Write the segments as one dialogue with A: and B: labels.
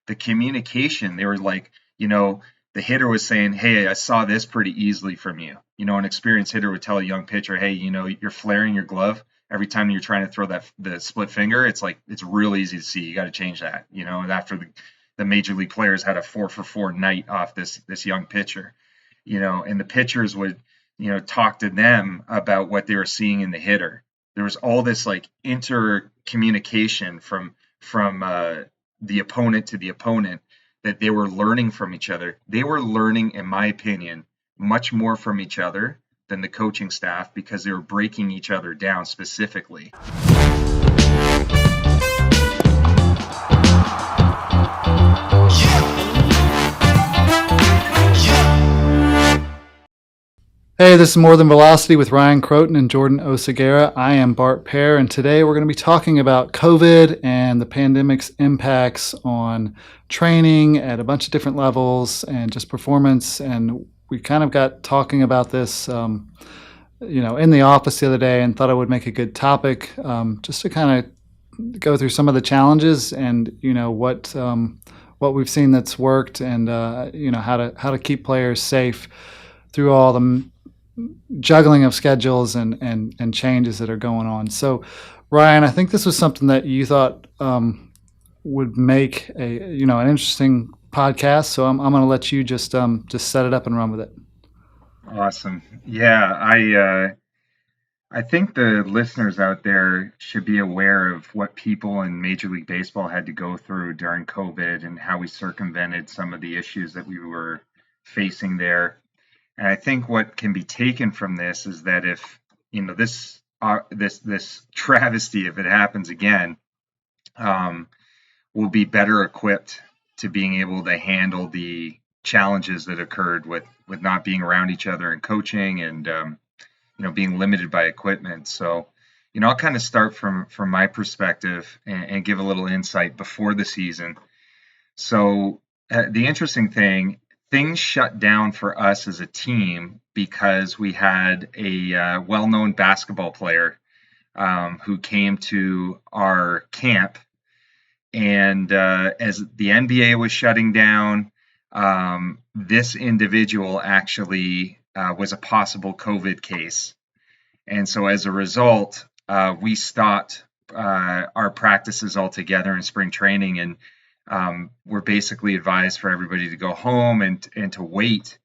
A: the communication, they were like, the hitter was saying, "Hey, I saw this pretty easily from you." An experienced hitter would tell a young pitcher, "Hey, you're flaring your glove every time you're trying to throw the split finger. It's like it's real easy to see. You got to change that." And after the major league players had a 4-for-4 night off this young pitcher, and the pitchers would talk to them about what they were seeing in the hitter. There was all this like intercommunication from the opponent to the opponent, that they were learning from each other. They were learning, in my opinion, much more from each other than the coaching staff, because they were breaking each other down specifically.
B: Hey, this is More Than Velocity with Ryan Croton and Jordan Oseguera. I am Bart Pear, and today we're going to be talking about COVID and the pandemic's impacts on training at a bunch of different levels and just performance. And we kind of got talking about this, in the office the other day, and thought I would make a good topic, just to kind of go through some of the challenges and what we've seen that's worked, and how to keep players safe through all the juggling of schedules and changes that are going on. So, Ryan, I think this was something that you thought would make an interesting podcast. So I'm going to let you just set it up and run with it.
A: Awesome. Yeah, I think the listeners out there should be aware of what people in Major League Baseball had to go through during COVID and how we circumvented some of the issues that we were facing there. And I think what can be taken from this is that if this travesty, if it happens again, we'll be better equipped to being able to handle the challenges that occurred with not being around each other and coaching, and being limited by equipment. So I'll kind of start from my perspective and give a little insight before the season. So the interesting thing, things shut down for us as a team because we had a well-known basketball player who came to our camp. And as the NBA was shutting down, this individual actually was a possible COVID case. And so as a result, we stopped our practices altogether in spring training, and we're basically advised for everybody to go home and to wait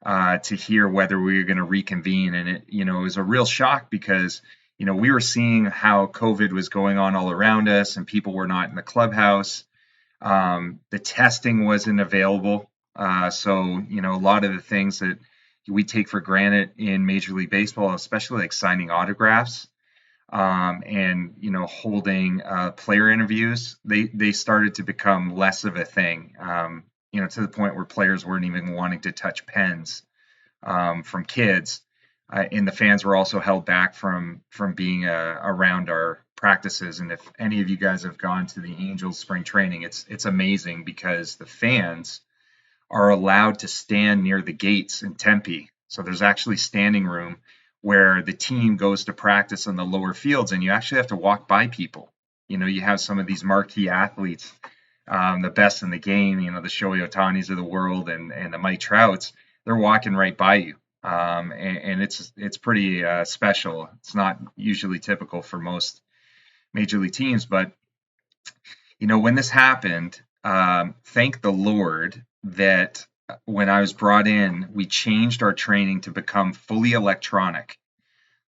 A: to hear whether we were going to reconvene. And it was a real shock because, we were seeing how COVID was going on all around us, and people were not in the clubhouse. The testing wasn't available. So, a lot of the things that we take for granted in Major League Baseball, especially like signing autographs, and holding player interviews, they started to become less of a thing, to the point where players weren't even wanting to touch pens from kids, and the fans were also held back from being around our practices. And if any of you guys have gone to the Angels spring training, it's amazing because the fans are allowed to stand near the gates in Tempe. So there's actually standing room where the team goes to practice on the lower fields, and you actually have to walk by people. You have some of these marquee athletes, the best in the game, the Shohei Ohtanis of the world and the Mike Trouts. They're walking right by you, and it's pretty special. It's not usually typical for most major league teams, but when this happened, thank the Lord that when I was brought in, we changed our training to become fully electronic.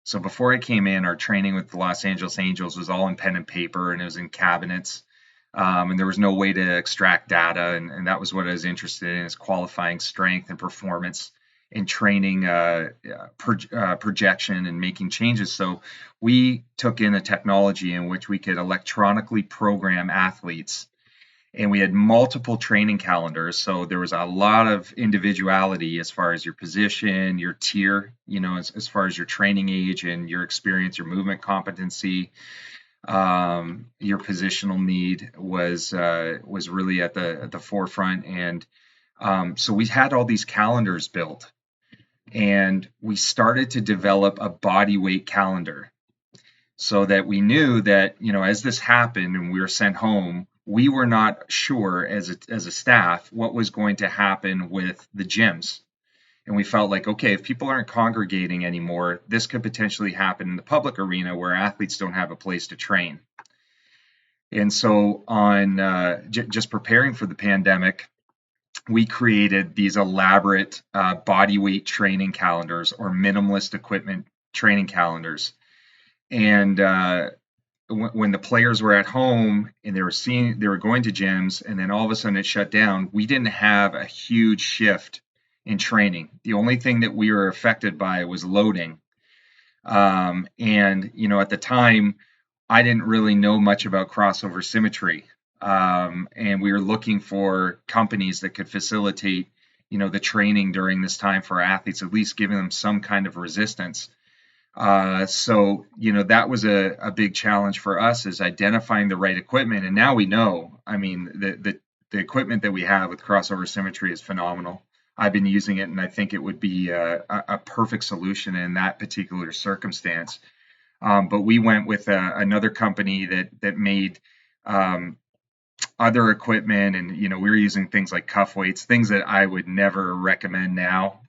A: So before I came in, our training with the Los Angeles Angels was all in pen and paper, and it was in cabinets, and there was no way to extract data, and that was what I was interested in, is qualifying strength and performance in training, projection and making changes. So we took in a technology in which we could electronically program athletes, and we had multiple training calendars. So there was a lot of individuality as far as your position, your tier, as far as your training age and your experience, your movement competency, your positional need was really at the forefront. And so we had all these calendars built, and we started to develop a body weight calendar so that we knew that, as this happened and we were sent home, we were not sure as a staff what was going to happen with the gyms. And we felt like, okay, if people aren't congregating anymore, this could potentially happen in the public arena where athletes don't have a place to train. And so, on just preparing for the pandemic, we created these elaborate body weight training calendars or minimalist equipment training calendars. And when the players were at home and they were going to gyms, and then all of a sudden it shut down, we didn't have a huge shift in training. The only thing that we were affected by was loading. And at the time, I didn't really know much about crossover symmetry. And we were looking for companies that could facilitate, the training during this time for athletes, at least giving them some kind of resistance. So, that was a big challenge for us, is identifying the right equipment. And now we know, I mean, the equipment that we have with crossover symmetry is phenomenal. I've been using it, and I think it would be a perfect solution in that particular circumstance. But we went with another company that made other equipment, and we were using things like cuff weights, things that I would never recommend now,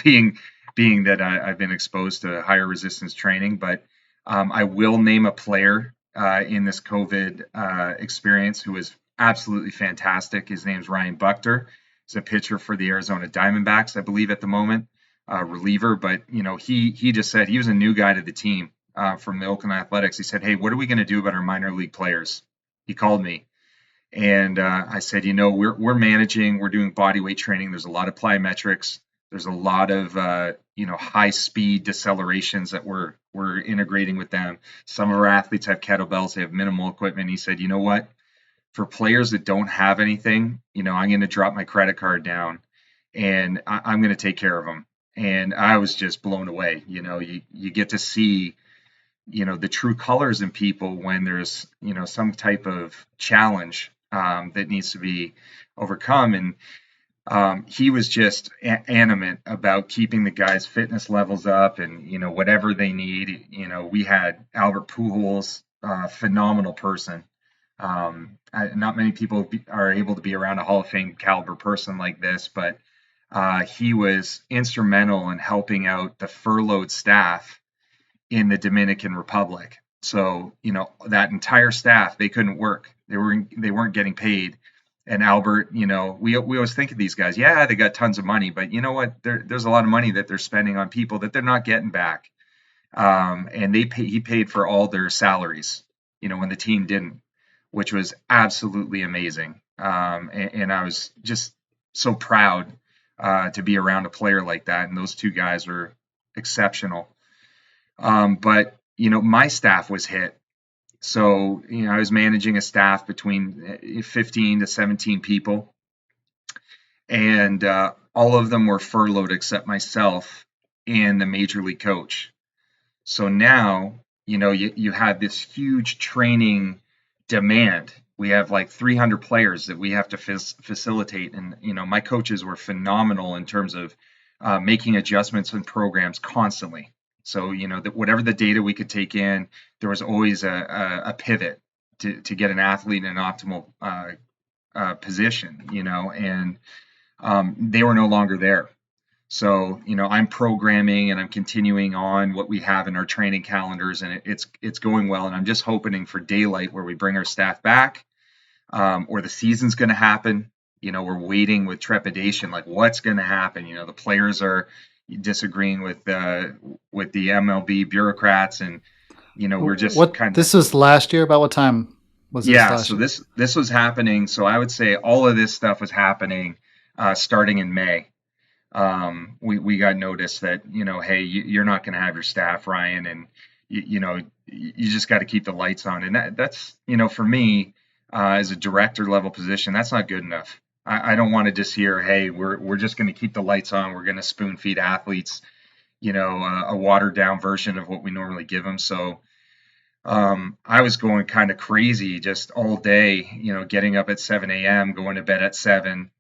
A: being that I've been exposed to higher resistance training. But I will name a player in this COVID experience who was absolutely fantastic. His name's Ryan Buchter. He's a pitcher for the Arizona Diamondbacks, I believe, at the moment, reliever. But he just said, he was a new guy to the team from the Oakland Athletics. He said, "Hey, what are we going to do about our minor league players?" He called me, and I said, we're managing, we're doing body weight training. There's a lot of plyometrics. There's a lot of high speed decelerations that we're integrating with them. Some of our athletes have kettlebells. They have minimal equipment. He said, "You know what? For players that don't have anything, I'm going to drop my credit card down, and I'm going to take care of them." And I was just blown away. You get to see, the true colors in people when there's, some type of challenge that needs to be overcome. And he was just animate about keeping the guys' fitness levels up, and whatever they need. We had Albert Pujols, phenomenal person. Not many people are able to be around a Hall of Fame caliber person like this, but he was instrumental in helping out the furloughed staff in the Dominican Republic. So, that entire staff, they couldn't work. They weren't getting paid. And Albert, we always think of these guys, yeah, they got tons of money, but you know what? There's a lot of money that they're spending on people that they're not getting back. And he paid for all their salaries, when the team didn't, which was absolutely amazing. And I was just so proud to be around a player like that. And those two guys were exceptional. But my staff was hit. So, I was managing a staff between 15 to 17 people, and all of them were furloughed except myself and the major league coach. So now, you have this huge training demand. We have like 300 players that we have to facilitate. And, my coaches were phenomenal in terms of making adjustments and programs constantly. So, that whatever the data we could take in, there was always a pivot to get an athlete in an optimal position, and they were no longer there. So, I'm programming and I'm continuing on what we have in our training calendars, and it's going well. And I'm just hoping for daylight where we bring our staff back, or the season's going to happen. We're waiting with trepidation, like what's going to happen. The players are disagreeing with the MLB bureaucrats, and we're just
B: This was last year. About what time was this?
A: Yeah, so this was happening. So I would say all of this stuff was happening starting in May. We got notice that hey, you're not going to have your staff, Ryan, and you just got to keep the lights on, and that's for me as a director level position, that's not good enough. I don't want to just hear, hey, we're just going to keep the lights on. We're going to spoon feed athletes, a watered down version of what we normally give them. So I was going kind of crazy just all day, getting up at 7 a.m., going to bed at 7,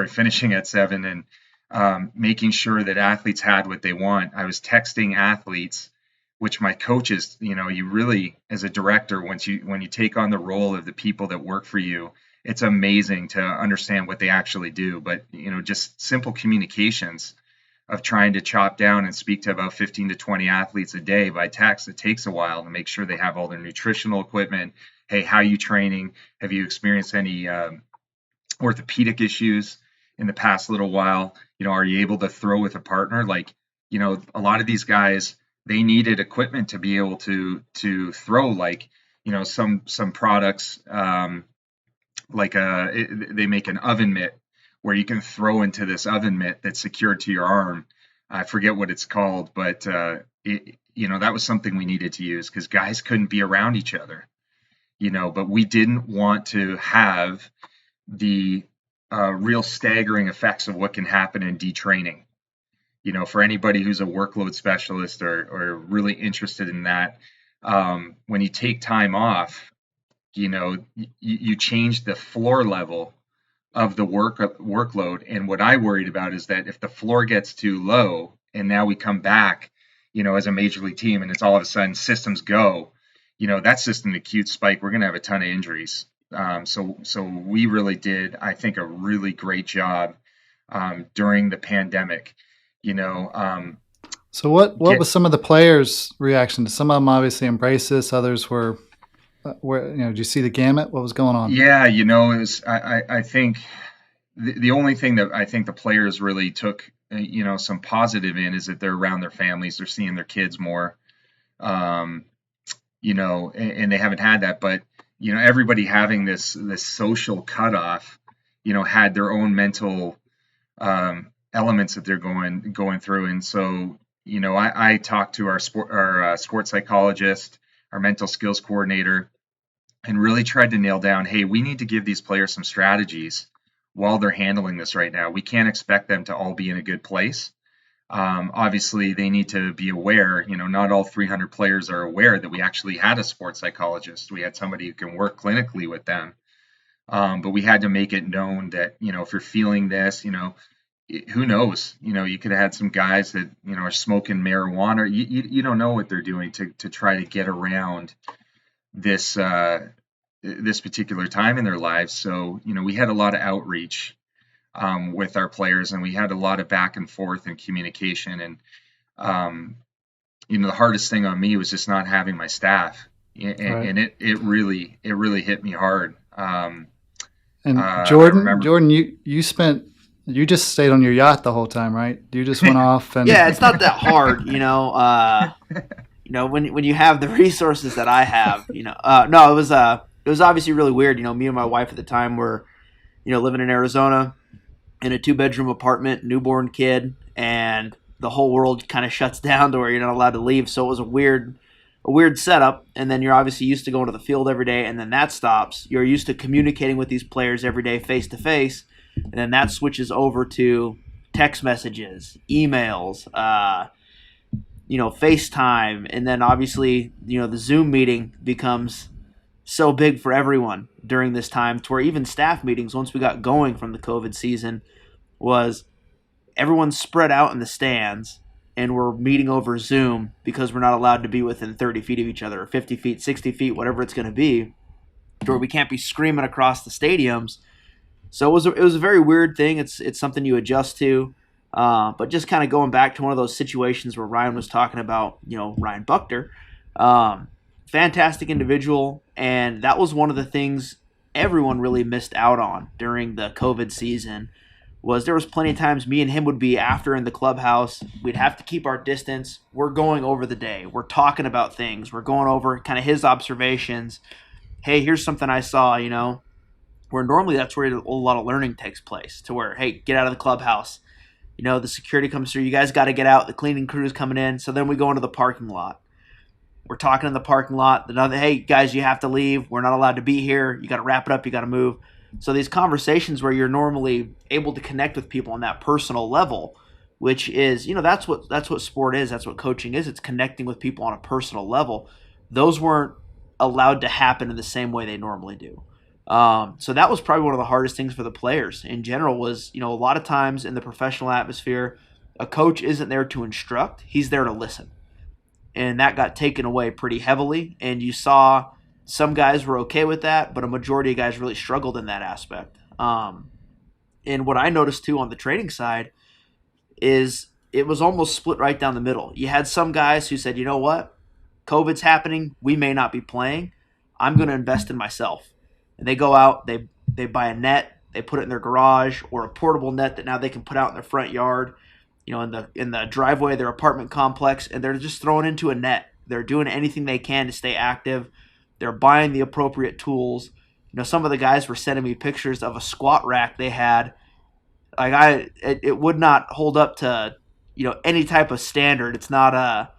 A: finishing at 7, and making sure that athletes had what they want. I was texting athletes which my coaches, you really, as a director, when you take on the role of the people that work for you, it's amazing to understand what they actually do. But, just simple communications of trying to chop down and speak to about 15 to 20 athletes a day by text, it takes a while to make sure they have all their nutritional equipment. Hey, how are you training? Have you experienced any orthopedic issues in the past little while? Are you able to throw with a partner? Like, a lot of these guys, they needed equipment to be able to throw, like, some products, like they make an oven mitt where you can throw into this oven mitt that's secured to your arm. I forget what it's called, but that was something we needed to use because guys couldn't be around each other. But we didn't want to have the real staggering effects of what can happen in detraining. For anybody who's a workload specialist or really interested in that, when you take time off, you change the floor level of the workload. And what I worried about is that if the floor gets too low and now we come back, as a major league team and it's all of a sudden systems go, that's just an acute spike. We're going to have a ton of injuries. So we really did, I think, a really great job during the pandemic.
B: So what was some of the players' reaction? Some of them obviously embraced this. Others were, did you see the gamut? What was going on?
A: Yeah, it was, I think the only thing that I think the players really took, some positive in is that they're around their families. They're seeing their kids more, and they haven't had that. But, everybody having this social cutoff, had their own mental elements that they're going through. And so, I talked to our sports psychologist, our mental skills coordinator, and really tried to nail down, hey, we need to give these players some strategies while they're handling this right now. We can't expect them to all be in a good place. Obviously, they need to be aware, not all 300 players are aware that we actually had a sports psychologist. We had somebody who can work clinically with them. But we had to make it known that, if you're feeling this, who knows? You could have had some guys that, are smoking marijuana. You don't know what they're doing to try to get around this particular time in their lives. So, we had a lot of outreach with our players, and we had a lot of back and forth and communication. And, the hardest thing on me was just not having my staff. And,
B: Right.
A: and it really hit me hard.
B: And Jordan, you just stayed on your yacht the whole time, right? You just went off and
C: Yeah, it's not that hard, when you have the resources that I have, no, it was obviously really weird. Me and my wife at the time were, living in Arizona in a 2-bedroom apartment, newborn kid, and the whole world kind of shuts down to where you're not allowed to leave. So it was a weird setup. And then you're obviously used to going to the field every day, and then that stops. You're used to communicating with these players every day face to face, and then that switches over to text messages, emails, FaceTime, and then obviously, the Zoom meeting becomes so big for everyone during this time, to where even staff meetings, once we got going from the COVID season, was everyone's spread out in the stands and we're meeting over Zoom because we're not allowed to be within 30 feet of each other, or 50 feet, 60 feet, whatever it's going to be, to where we can't be screaming across the stadiums. So it was a very weird thing. It's something you adjust to. But just kind of going back to one of those situations where Ryan was talking about, Ryan Buchter, fantastic individual. And that was one of the things everyone really missed out on during the COVID season. There was plenty of times me and him would be after in the clubhouse. We'd have to keep our distance. We're going over the day. We're talking about things. We're going over kind of his observations. Hey, here's something I saw, where normally that's where a lot of learning takes place, to where, hey, get out of the clubhouse. The security comes through. You guys got to get out. The cleaning crew is coming in. So then we go into the parking lot. We're talking in the parking lot. Hey, guys, you have to leave. We're not allowed to be here. You got to wrap it up. You got to move. So these conversations where you're normally able to connect with people on that personal level, which is, that's what sport is. That's what coaching is. It's connecting with people on a personal level. Those weren't allowed to happen in the same way they normally do. So that was probably one of the hardest things for the players in general was, a lot of times in the professional atmosphere, a coach isn't there to instruct. He's there to listen. and that got taken away pretty heavily. And you saw some guys were okay with that, but a majority of guys really struggled in that aspect. And what I noticed too on the training side is it was almost split right down the middle. You had some guys who said, you know what, COVID's happening, we may not be playing. I'm going to invest in myself. And they go out, they buy a net, they put it in their garage or a portable net that now they can put out in their front yard, in the driveway of their apartment complex, and they're just throwing into a net. They're doing anything they can to stay active. They're buying the appropriate tools. Some of the guys were sending me pictures of a squat rack they had. It would not hold up to any type of standard. It's not a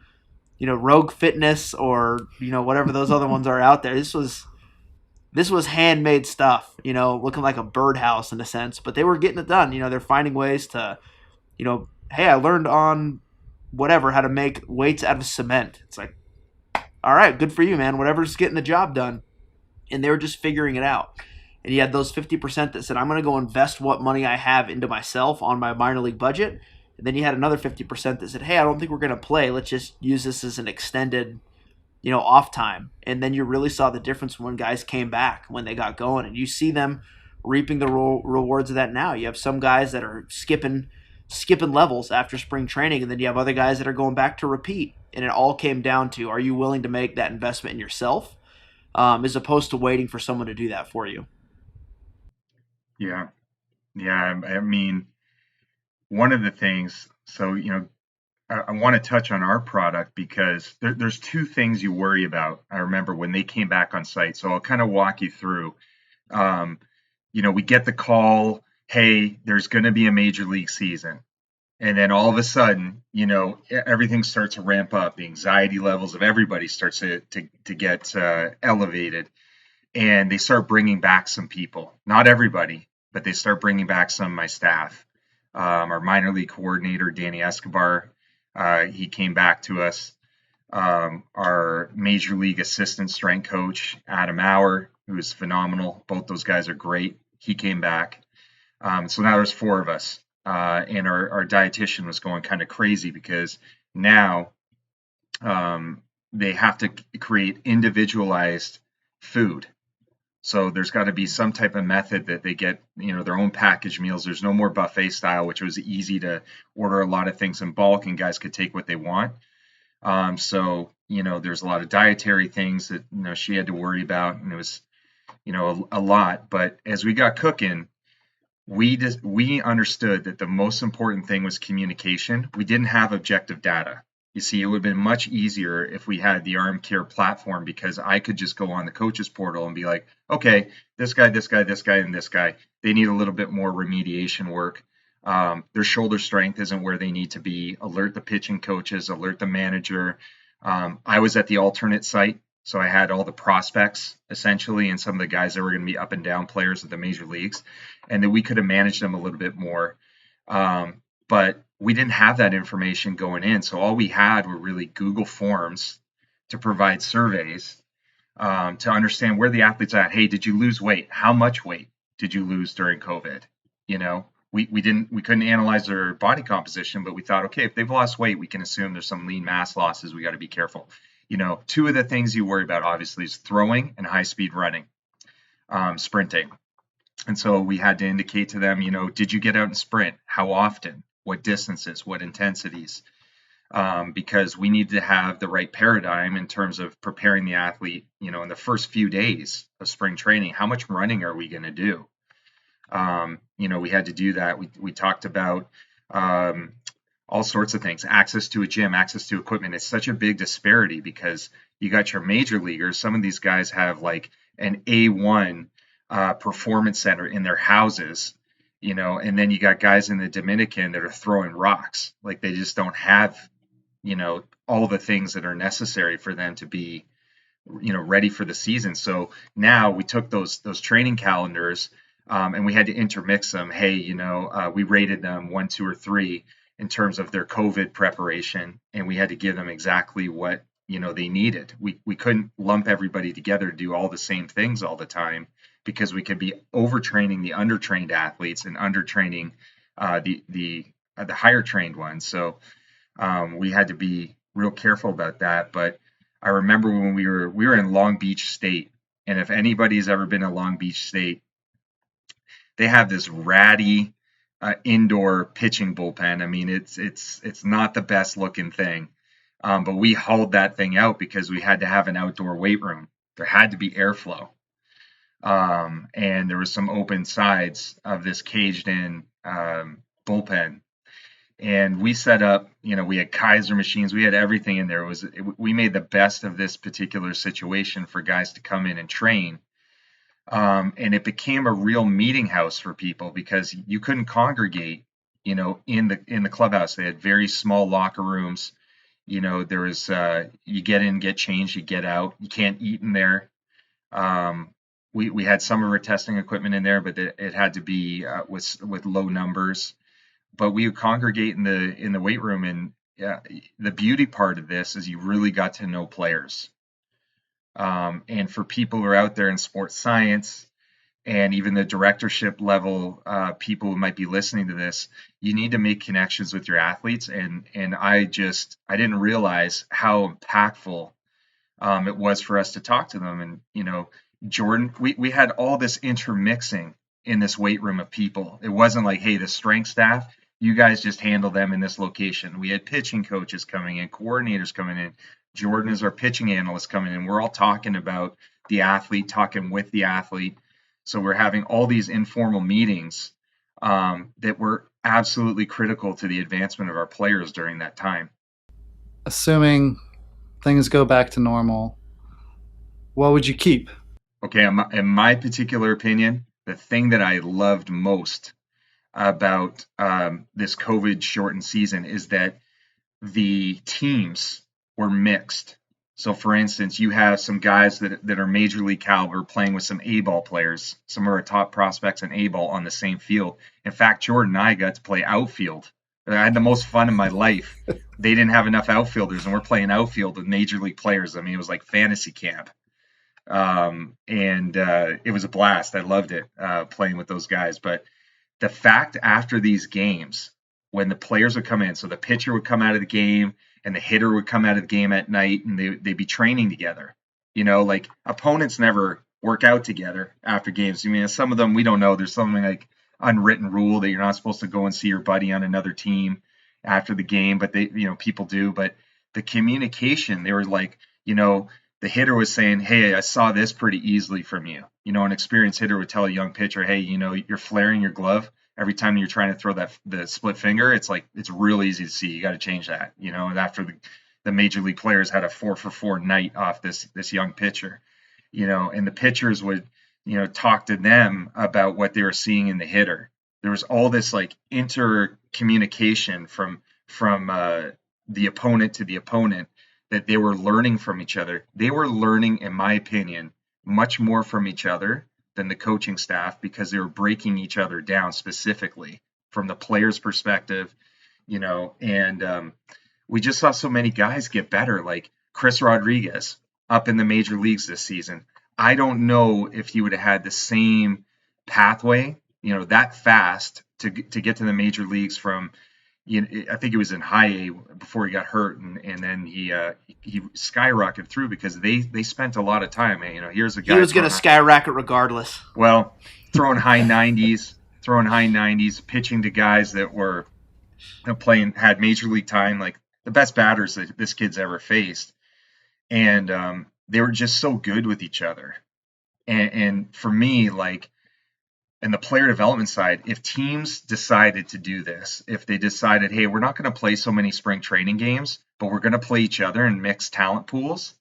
C: Rogue Fitness or whatever those other ones are out there. This was handmade stuff, looking like a birdhouse in a sense, but they were getting it done. They're finding ways to, hey, I learned on whatever how to make weights out of cement. It's like, all right, good for you, man. Whatever's getting the job done. And they were just figuring it out. And you had those 50% that said, I'm going to go invest what money I have into myself on my minor league budget. And then you had another 50% that said, hey, I don't think we're going to play. Let's just use this as an extended, off time. And then you really saw the difference when guys came back, when they got going. And you see them reaping the rewards of that now. You have some guys that are skipping levels after spring training, and then you have other guys that are going back to repeat. And it all came down to, are you willing to make that investment in yourself as opposed to waiting for someone to do that for you?
A: Yeah. Yeah. I mean, one of the things, so, I want to touch on our product because there's two things you worry about. I remember when they came back on site. So I'll kind of walk you through. Um, we get the call, hey, there's going to be a major league season. And then all of a sudden, everything starts to ramp up. The anxiety levels of everybody starts to get elevated. And they start bringing back some people. Not everybody, but they start bringing back some of my staff. Our minor league coordinator, Danny Escobar, he came back to us. Our major league assistant strength coach, Adam Auer, who is phenomenal. Both those guys are great. He came back. So now there's four of us. And our dietitian was going kind of crazy because now they have to create individualized food. So there's got to be some type of method that they get, their own packaged meals. There's no more buffet style, which was easy to order a lot of things in bulk and guys could take what they want. So, there's a lot of dietary things that, she had to worry about, and it was, a lot. But as we got cooking, we understood that the most important thing was communication. We didn't have objective data. You see, it would have been much easier if we had the ArmCare platform, because I could just go on the coaches portal and be like, okay, this guy, and this guy, they need a little bit more remediation work. Their shoulder strength isn't where they need to be. Alert the pitching coaches, alert the manager. I was at the alternate site, so I had all the prospects essentially and some of the guys that were going to be up and down players at the major leagues, and that we could have managed them a little bit more. But we didn't have that information going in. So all we had were really Google Forms to provide surveys to understand where the athletes are at. Hey, did you lose weight? How much weight did you lose during COVID? We couldn't analyze their body composition, but we thought, okay, if they've lost weight, we can assume there's some lean mass losses. We got to be careful. Two of the things you worry about obviously is throwing and high speed running, sprinting. And so we had to indicate to them, did you get out and sprint? How often? What distances? What intensities? Because we need to have the right paradigm in terms of preparing the athlete, in the first few days of spring training. How much running are we going to do? We had to do that. We talked about all sorts of things, access to a gym, access to equipment. It's such a big disparity because you got your major leaguers. Some of these guys have like an A1 performance center in their houses, and then you got guys in the Dominican that are throwing rocks. Like they just don't have, all the things that are necessary for them to be, ready for the season. So now we took those training calendars and we had to intermix them. Hey, we rated them 1, 2, or 3 in terms of their COVID preparation, and we had to give them exactly what, they needed. We couldn't lump everybody together to do all the same things all the time, because we could be overtraining the undertrained athletes and undertraining the higher trained ones. So we had to be real careful about that. But I remember when we were in Long Beach State, and if anybody's ever been in Long Beach State, they have this ratty indoor pitching bullpen. I mean, it's not the best looking thing, but we hauled that thing out because we had to have an outdoor weight room. There had to be airflow, and there was some open sides of this caged in bullpen. And we set up, we had Kaiser machines, we had everything in there. We made the best of this particular situation for guys to come in and train. And it became a real meeting house for people because you couldn't congregate, in the clubhouse. They had very small locker rooms. There was you get in, get changed, you get out. You can't eat in there. We had some of our testing equipment in there, but it had to be with low numbers. But we would congregate in the weight room, and the beauty part of this is you really got to know players. And for people who are out there in sports science and even the directorship level people who might be listening to this, you need to make connections with your athletes. And I didn't realize how impactful it was for us to talk to them. And Jordan, we had all this intermixing in this weight room of people. It wasn't like, hey, the strength staff, you guys just handle them in this location. We had pitching coaches coming in, coordinators coming in. Jordan is our pitching analyst coming in. We're all talking about the athlete, talking with the athlete. So we're having all these informal meetings that were absolutely critical to the advancement of our players during that time.
B: Assuming things go back to normal, what would you keep?
A: Okay, in my particular opinion, the thing that I loved most about this COVID shortened season is that the teams were mixed. So, for instance, you have some guys that are major league caliber playing with some A-ball players, some of our top prospects in A-ball on the same field. In fact, Jordan and I got to play outfield. I had the most fun in my life. They didn't have enough outfielders, and we're playing outfield with major league players. I mean, it was like fantasy camp. And it was a blast. I loved it playing with those guys. But the fact after these games, when the players would come in, so the pitcher would come out of the game and the hitter would come out of the game at night, and they'd be training together. Like opponents never work out together after games. I mean, some of them we don't know. There's something like unwritten rule that you're not supposed to go and see your buddy on another team after the game, but people do. But the communication, they were like, the hitter was saying, hey, I saw this pretty easily from you. An experienced hitter would tell a young pitcher, hey, you're flaring your glove every time you're trying to throw the split finger. It's like, it's real easy to see. You got to change that. And after the major league players had a 4-for-4 night off this young pitcher, and the pitchers would, talk to them about what they were seeing in the hitter. There was all this like intercommunication from the opponent to the opponent, that they were learning from each other. They were learning, in my opinion, much more from each other than the coaching staff, because they were breaking each other down specifically from the player's perspective, and we just saw so many guys get better, like Chris Rodriguez up in the major leagues this season. I don't know if he would have had the same pathway, that fast to get to the major leagues from, I think it was in high A before he got hurt, and then he skyrocketed through because they spent a lot of time. Here's a guy.
C: He was going to skyrocket regardless.
A: Well, throwing high 90s, pitching to guys that were had major league time, like the best batters that this kid's ever faced, and they were just so good with each other. And for me, like, in the player development side, if teams decided to do this, if they decided, hey, we're not going to play so many spring training games, but we're going to play each other and mix talent pools,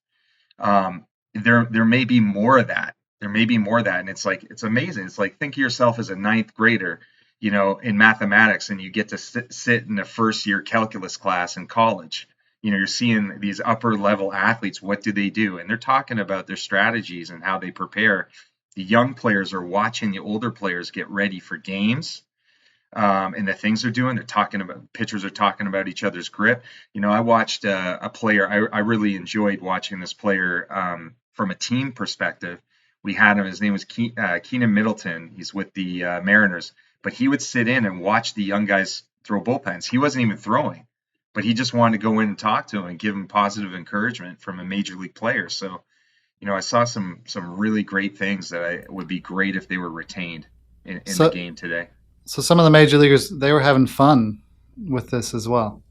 A: there may be more of that. And it's like, it's amazing. It's like, think of yourself as a ninth grader, in mathematics, and you get to sit in a first year calculus class in college. You're seeing these upper level athletes. What do they do? And they're talking about their strategies and how they prepare. The young players are watching the older players get ready for games, and the things they're doing. Pitchers are talking about each other's grip. I watched a player. I really enjoyed watching this player from a team perspective. We had him. His name was Keenan Middleton. He's with the Mariners, but he would sit in and watch the young guys throw bullpens. He wasn't even throwing. but he just wanted to go in and talk to him and give him positive encouragement from a major league player. So, I saw some really great things that would be great if they were retained in the
B: So,
A: game today.
B: so some of the major leaguers, they were having fun with this as well.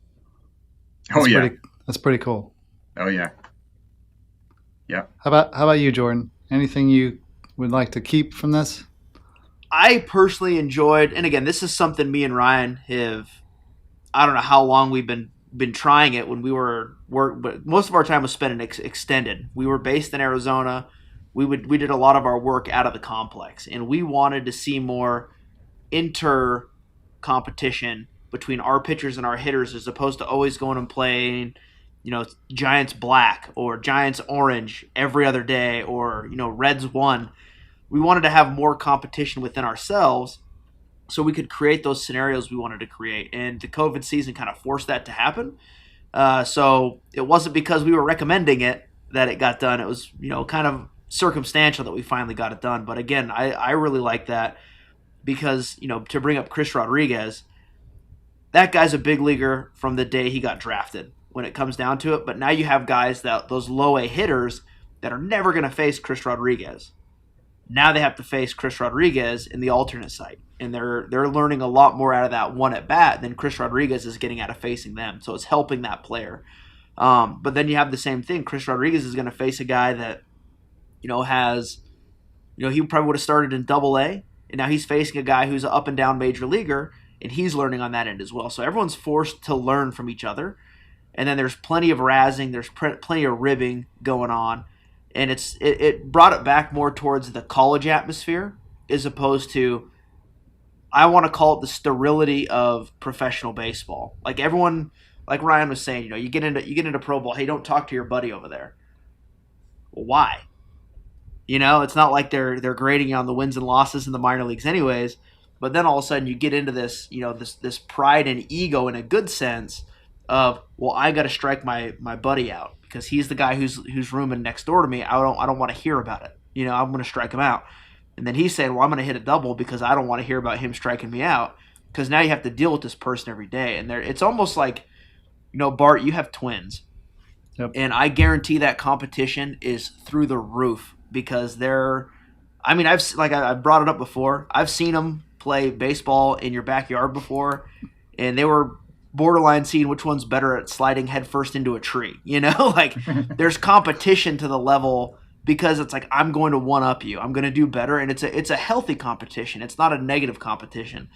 A: Oh yeah.
B: That's pretty cool.
A: Oh yeah. Yeah.
B: How about you, Jordan? Anything you would like to keep from this?
C: I personally enjoyed, and again, this is something me and Ryan have. I don't know how long we've been trying it. When we were but most of our time was spent in extended. We were based in Arizona. We did a lot of our work out of the complex, and we wanted to see more inter competition between our pitchers and our hitters, as opposed to always going and playing, Giants black or Giants orange every other day, or Reds one. We wanted to have more competition within ourselves so we could create those scenarios we wanted to create. And the COVID season kind of forced that to happen. So it wasn't because we were recommending it that it got done. It was, kind of circumstantial that we finally got it done. But again, I really like that because, to bring up Chris Rodriguez, that guy's a big leaguer from the day he got drafted when it comes down to it. But now you have guys, those low A hitters, that are never going to face Chris Rodriguez. Now they have to face Chris Rodriguez in the alternate site, and they're learning a lot more out of that one at bat than Chris Rodriguez is getting out of facing them. So it's helping that player. But then you have the same thing. Chris Rodriguez is going to face a guy that, has, he probably would have started in Double A, and now he's facing a guy who's an up and down major leaguer, and he's learning on that end as well. So everyone's forced to learn from each other, and then there's plenty of razzing, there's plenty of ribbing going on. And it brought it back more towards the college atmosphere as opposed to, I want to call it the sterility of professional baseball. Like everyone, like Ryan was saying, you get into pro ball. Hey, don't talk to your buddy over there. Well, why? It's not like they're grading you on the wins and losses in the minor leagues, anyways. But then all of a sudden you get into this, this pride and ego in a good sense of, well, I got to strike my buddy out because he's the guy who's rooming next door to me. I don't want to hear about it. I'm going to strike him out. And then he's saying, well, I'm going to hit a double because I don't want to hear about him striking me out, because now you have to deal with this person every day. And it's almost like, Bart, you have twins.
B: Yep.
C: And I guarantee that competition is through the roof because I've brought it up before. I've seen them play baseball in your backyard before, and they were borderline seeing which one's better at sliding headfirst into a tree. Like there's competition to the level because it's like, I'm going to one up you. I'm going to do better. And it's a healthy competition. It's not a negative competition.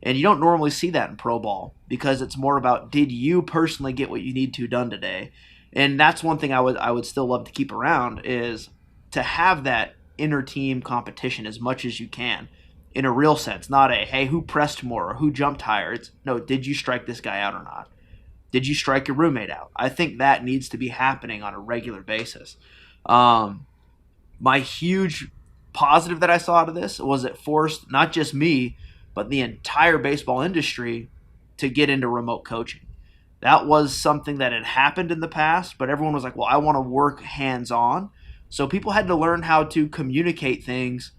C: And you don't normally see that in pro ball because it's more about, did you personally get what you need to done today? And that's one thing I would still love to keep around, is to have that inter team competition as much as you can. In a real sense, not a, hey, who pressed more or who jumped higher. It's, no, did you strike this guy out or not? Did you strike your roommate out? I think that needs to be happening on a regular basis. My huge positive that I saw out of this was it forced not just me, but the entire baseball industry to get into remote coaching. That was something that had happened in the past, but everyone was like, well, I want to work hands-on. So people had to learn how to communicate things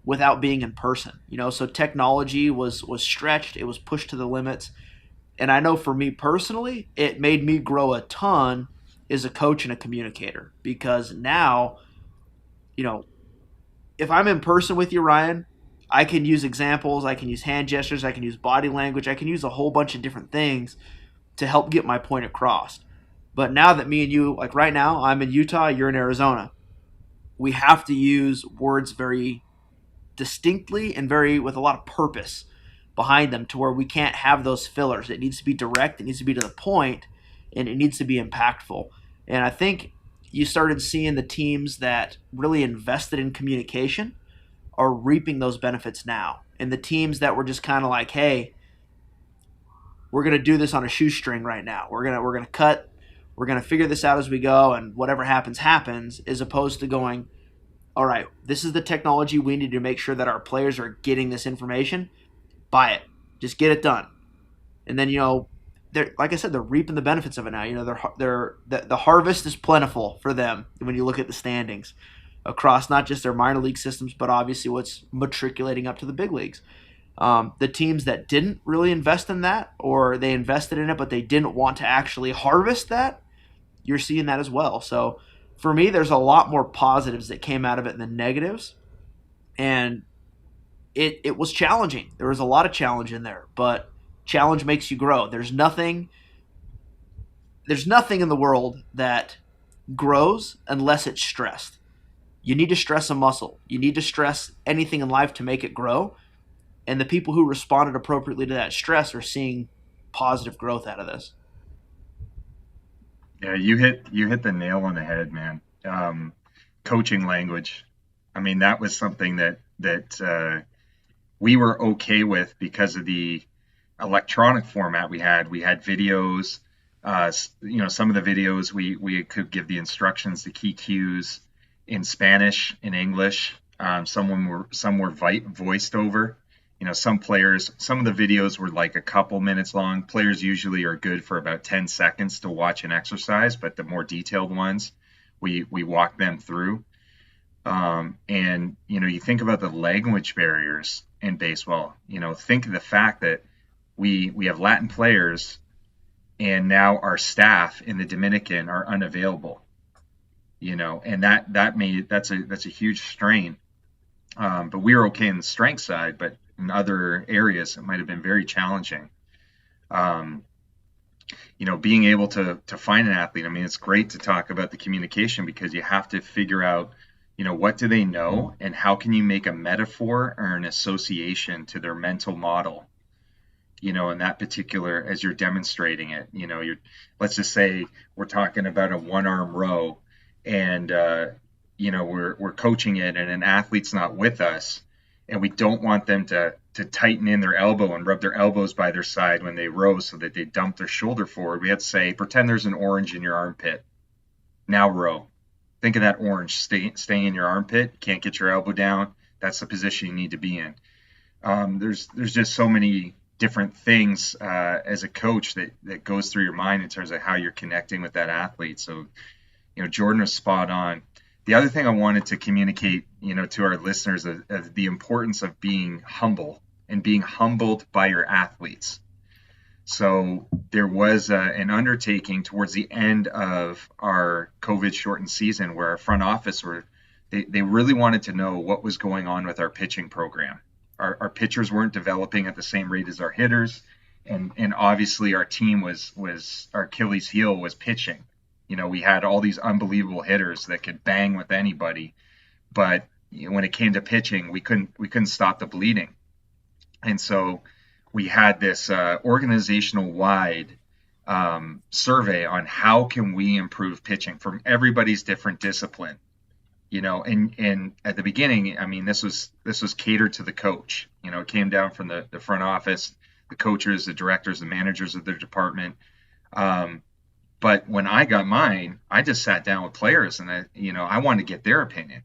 C: without being in person. So technology was stretched, it was pushed to the limits. And I know for me personally, it made me grow a ton as a coach and a communicator, because now, if I'm in person with you, Ryan, I can use examples, I can use hand gestures, I can use body language, I can use a whole bunch of different things to help get my point across. But now that me and you, like right now, I'm in Utah, you're in Arizona, we have to use words very distinctly and with a lot of purpose behind them, to where we can't have those fillers. It needs to be direct, it needs to be to the point, and it needs to be impactful. And I think you started seeing the teams that really invested in communication are reaping those benefits now. And the teams that were just kind of like, hey, we're going to do this on a shoestring right now. We're going to cut, we're going to figure this out as we go, and whatever happens, happens, as opposed to going, all right, this is the technology we need to make sure that our players are getting this information. Buy it. Just get it done. And then, they're, like I said, they're reaping the benefits of it now. The harvest is plentiful for them when you look at the standings across not just their minor league systems, but obviously what's matriculating up to the big leagues. The teams that didn't really invest in that, or they invested in it but they didn't want to actually harvest that, you're seeing that as well. So for me, there's a lot more positives that came out of it than negatives, and it was challenging. There was a lot of challenge in there, but challenge makes you grow. There's nothing in the world that grows unless it's stressed. You need to stress a muscle. You need to stress anything in life to make it grow. And the people who responded appropriately to that stress are seeing positive growth out of this.
A: Yeah, you hit the nail on the head, man. Coaching language. I mean, that was something that we were okay with because of the electronic format we had. We had videos. Some of the videos we could give the instructions, the key cues in Spanish, in English. Some were voiced over. Some players, some of the videos were like a couple minutes long. Players usually are good for about 10 seconds to watch an exercise, but the more detailed ones, we walk them through. And you think about the language barriers in baseball. Think of the fact that we have Latin players, and now our staff in the Dominican are unavailable. And that's a huge strain. But we were okay in the strength side, but in other areas it might have been very challenging. Being able to find an athlete. I mean, it's great to talk about the communication because you have to figure out, what do they know and how can you make a metaphor or an association to their mental model, in that particular, as you're demonstrating it. Let's just say we're talking about a one arm row, and we're coaching it, and an athlete's not with us, and we don't want them to tighten in their elbow and rub their elbows by their side when they row so that they dump their shoulder forward. We have to say, pretend there's an orange in your armpit. Now row. Think of that orange staying in your armpit. Can't get your elbow down. That's the position you need to be in. There's just so many different things as a coach that goes through your mind in terms of how you're connecting with that athlete. So, Jordan was spot on. The other thing I wanted to communicate, to our listeners of the importance of being humble and being humbled by your athletes. So there was an undertaking towards the end of our COVID shortened season where our front office they really wanted to know what was going on with our pitching program. Our pitchers weren't developing at the same rate as our hitters. And obviously our team was our Achilles heel was pitching. We had all these unbelievable hitters that could bang with anybody, but when it came to pitching, we couldn't stop the bleeding. And so we had this organizational wide survey on how can we improve pitching from everybody's different discipline. And at the beginning, I mean, this was catered to the coach. It came down from the front office, the coaches, the directors, the managers of their department. But when I got mine, I just sat down with players and I wanted to get their opinion.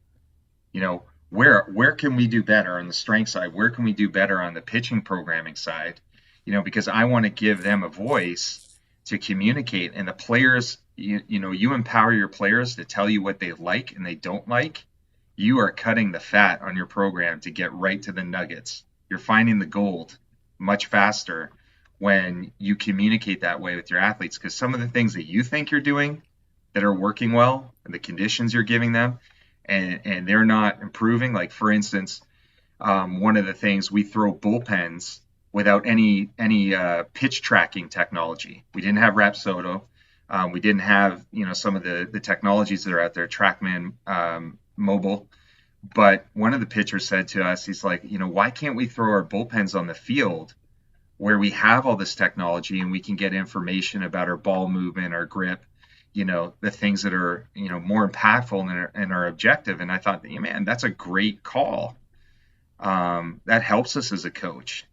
A: Where can we do better on the strength side? Where can we do better on the pitching programming side? Because I want to give them a voice to communicate, and the players, you empower your players to tell you what they like and they don't like. You are cutting the fat on your program to get right to the nuggets. You're finding the gold much faster when you communicate that way with your athletes, because some of the things that you think you're doing that are working well and the conditions you're giving them and they're not improving. Like, for instance, one of the things, we throw bullpens without any pitch tracking technology. We didn't have Rapsodo. We didn't have, some of the technologies that are out there, TrackMan mobile. But one of the pitchers said to us, he's like, why can't we throw our bullpens on the field where we have all this technology and we can get information about our ball movement, our grip, the things that are, more impactful and are objective. And I thought, man, that's a great call. That helps us as a coach.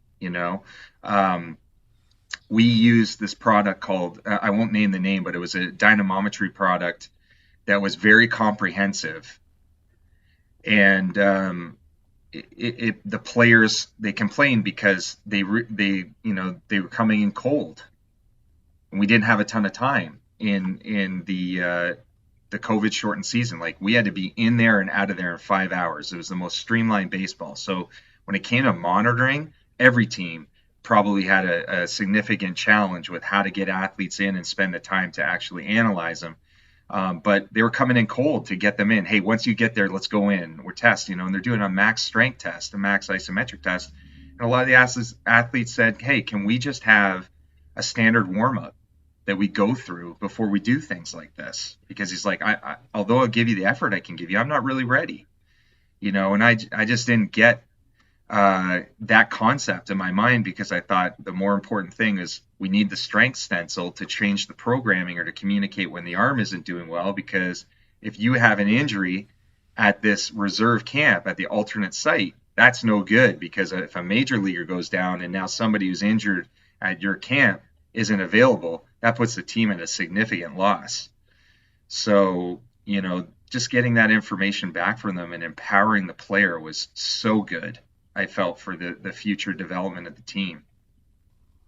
A: We use this product called, I won't name the name, but it was a dynamometry product that was very comprehensive. And the players, they complained because they were coming in cold, and we didn't have a ton of time in the COVID shortened season. Like, we had to be in there and out of there in 5 hours. It was the most streamlined baseball. So when it came to monitoring, every team probably had a significant challenge with how to get athletes in and spend the time to actually analyze them. But they were coming in cold to get them in. Hey, once you get there, let's go in. We're testing, and they're doing a max strength test, a max isometric test. And a lot of the athletes said, hey, can we just have a standard warm up that we go through before we do things like this? Because he's like, although I'll give you the effort I can give you, I'm not really ready. And I just didn't get that concept in my mind, because I thought the more important thing is we need the strength stencil to change the programming or to communicate when the arm isn't doing well. Because if you have an injury at this reserve camp at the alternate site, that's no good, because if a major leaguer goes down and now somebody who's injured at your camp isn't available, that puts the team at a significant loss. So, just getting that information back from them and empowering the player was so good, I felt, for the future development of the team.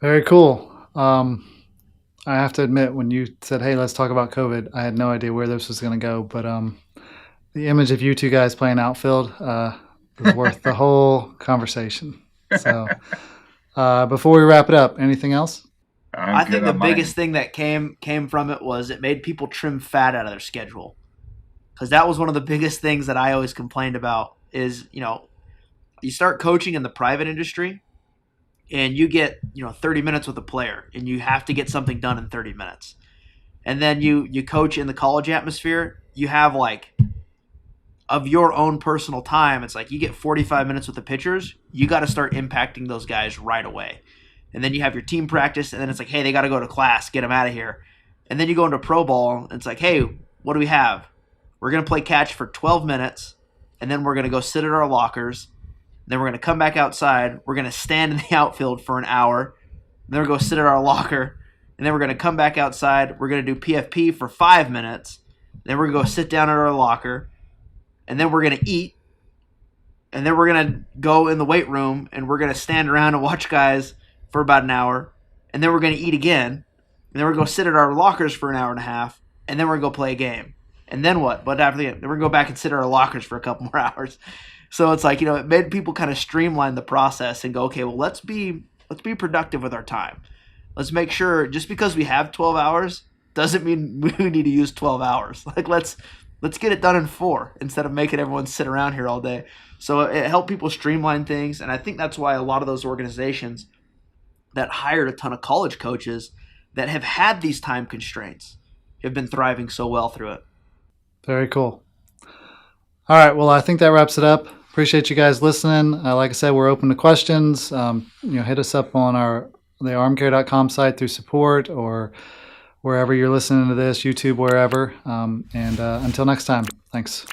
B: Very cool. I have to admit, when you said, hey, let's talk about COVID, I had no idea where this was going to go. But the image of you two guys playing outfield was worth the whole conversation. So before we wrap it up, anything else?
C: I think the biggest thing that came from it was it made people trim fat out of their schedule. Because that was one of the biggest things that I always complained about is, you start coaching in the private industry and you get, 30 minutes with a player and you have to get something done in 30 minutes. And then you coach in the college atmosphere, you have of your own personal time, it's like you get 45 minutes with the pitchers, you got to start impacting those guys right away. And then you have your team practice, and then it's like, hey, they got to go to class, get them out of here. And then you go into pro ball, and it's like, hey, what do we have? We're going to play catch for 12 minutes, and then we're going to go sit at our lockers. Then we're going to come back outside. We're going to stand in the outfield for an hour. Then we're going to go sit at our locker. And then we're going to come back outside. We're going to do PFP for 5 minutes. Then we're going to go sit down at our locker. And then we're going to eat. And then we're going to go in the weight room, and we're going to stand around and watch guys for about an hour. And then we're going to eat again. And then we're going to sit at our lockers for an hour and a half. And then we're going to go play a game. And then what? But after then we're going to go back and sit at our lockers for a couple more hours. So it's like, it made people kind of streamline the process and go, okay, well, let's be productive with our time. Let's make sure, just because we have 12 hours doesn't mean we need to use 12 hours. Like, let's get it done in 4 instead of making everyone sit around here all day. So it helped people streamline things. And I think that's why a lot of those organizations that hired a ton of college coaches that have had these time constraints have been thriving so well through it.
B: Very cool. All right. Well, I think that wraps it up. Appreciate you guys listening. Like I said, we're open to questions. Hit us up on the armcare.com site through support or wherever you're listening to this, YouTube, wherever. And until next time, thanks.